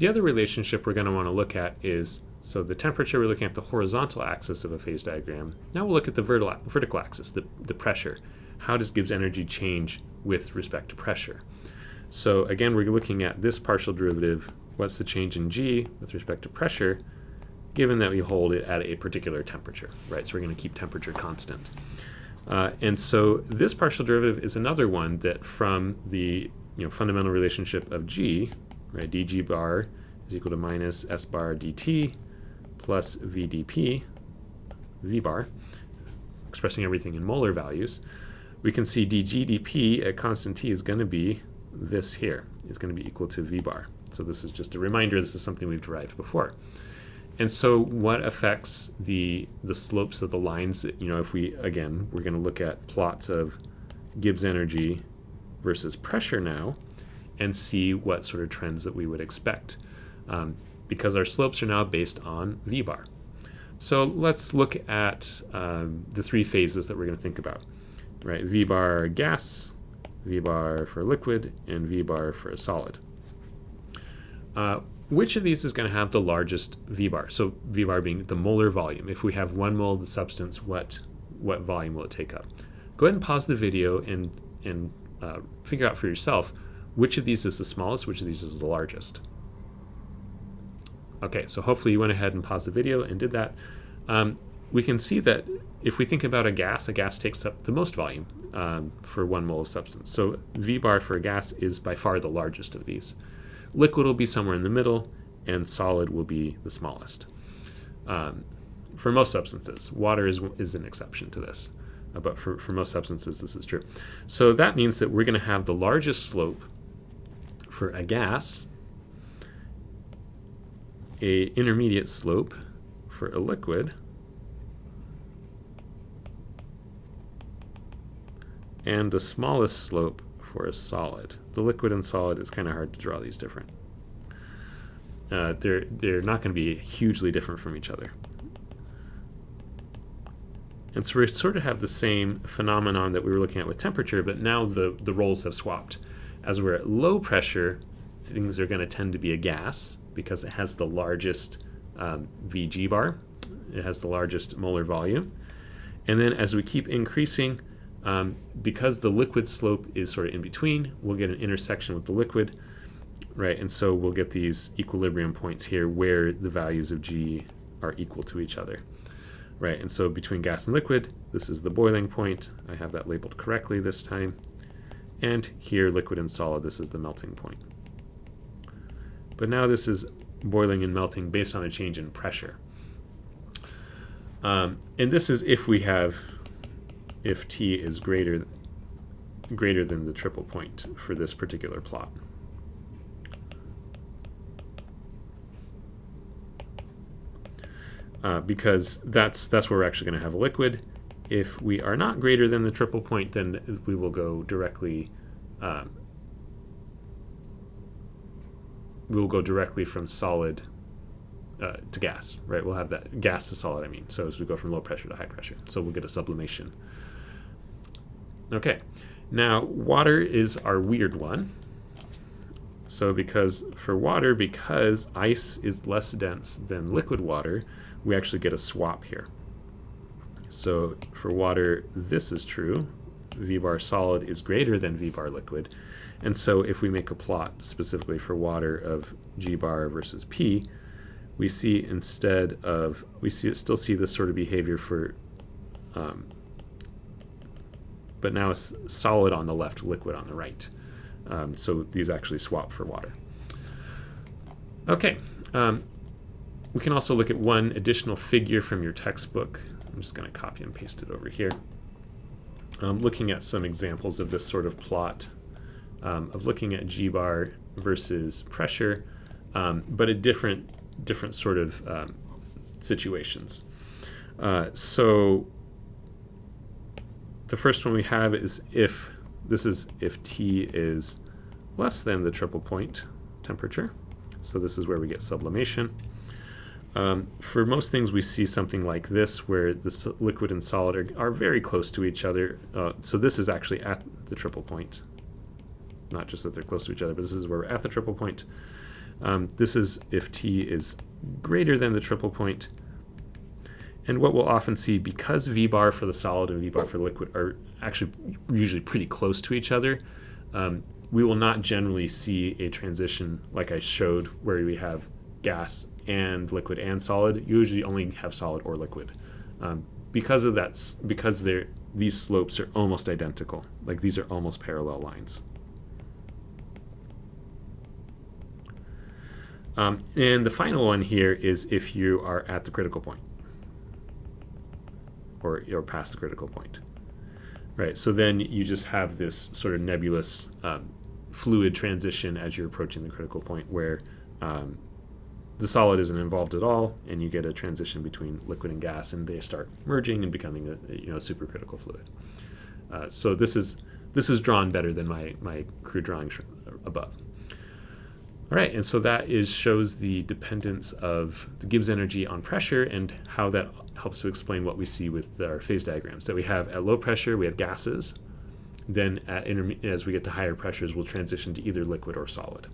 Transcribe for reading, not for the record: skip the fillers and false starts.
The other relationship we're going to want to look at is, so the temperature, we're looking at the horizontal axis of a phase diagram. Now we'll look at the vertical axis, the pressure. How does Gibbs energy change with respect to pressure? So again, we're looking at this partial derivative. What's the change in G with respect to pressure, given that we hold it at a particular temperature, right? So we're going to keep temperature constant. And so this partial derivative is another one that from the fundamental relationship of G, right, dg bar is equal to minus s bar dt plus vdp, v bar, expressing everything in molar values, we can see dg dp at constant t is going to be this here. It's going to be equal to v bar. So this is just a reminder, this is something we've derived before. And so what affects the slopes of the lines, if we, again, we're going to look at plots of Gibbs energy versus pressure now and see what sort of trends that we would expect, because our slopes are now based on v bar. So let's look at the three phases that we're going to think about, right? V bar gas, v bar for liquid, and v bar for a solid. Which of these is going to have the largest v bar? So v bar being the molar volume. If we have 1 mole of the substance, what volume will it take up? Go ahead and pause the video and figure out for yourself which of these is the smallest, which of these is the largest. Okay, so hopefully you went ahead and paused the video and did that. We can see that if we think about a gas takes up the most volume for 1 mole of substance. So v bar for a gas is by far the largest of these. Liquid will be somewhere in the middle, and solid will be the smallest. For most substances, water is an exception to this, but for most substances this is true. So that means that we're going to have the largest slope for a gas, a intermediate slope for a liquid, and the smallest slope for a solid. The liquid and solid, it's kind of hard to draw these different. They're not going to be hugely different from each other. And so we sort of have the same phenomenon that we were looking at with temperature, but now the roles have swapped. As we're at low pressure, things are going to tend to be a gas because it has the largest Vg bar. It has the largest molar volume. And then as we keep increasing, because the liquid slope is sort of in between, we'll get an intersection with the liquid, right? And so we'll get these equilibrium points here where the values of G are equal to each other, right? And so between gas and liquid, this is the boiling point. I have that labeled correctly this time. And here, liquid and solid, this is the melting point. But now this is boiling and melting based on a change in pressure. And this is if T is greater than the triple point for this particular plot. Because that's where we're actually going to have a liquid. If we are not greater than the triple point, then we will go directly from solid to gas, right? We'll have that gas to solid, I mean. So as we go from low pressure to high pressure. So we'll get a sublimation. Okay, now water is our weird one. So because ice is less dense than liquid water, we actually get a swap here. So for water, this is true. V bar solid is greater than V bar liquid. And so if we make a plot specifically for water of G bar versus P, we see still see this sort of behavior for but now it's solid on the left, liquid on the right. So these actually swap for water. Okay, we can also look at one additional figure from your textbook. I'm just going to copy and paste it over here. Looking at some examples of this sort of plot, of looking at G bar versus pressure, but at different sort of situations. So the first one we have is if T is less than the triple point temperature. So this is where we get sublimation. For most things, we see something like this, where the liquid and solid are very close to each other. So this is actually at the triple point. Not just that they're close to each other, but this is where we're at the triple point. This is if T is greater than the triple point. And what we'll often see, because V bar for the solid and V bar for the liquid are actually usually pretty close to each other, we will not generally see a transition like I showed where we have gas and liquid and solid. You usually only have solid or liquid. Because of that, because these slopes are almost identical, like these are almost parallel lines. And the final one here is if you are at the critical point, or you're past the critical point. Right, so then you just have this sort of nebulous fluid transition as you're approaching the critical point where the solid isn't involved at all, and you get a transition between liquid and gas, and they start merging and becoming a supercritical fluid. So this is drawn better than my crude drawing above. All right, and so that shows the dependence of the Gibbs energy on pressure and how that helps to explain what we see with our phase diagrams. That we have at low pressure, we have gases. Then as we get to higher pressures, we'll transition to either liquid or solid.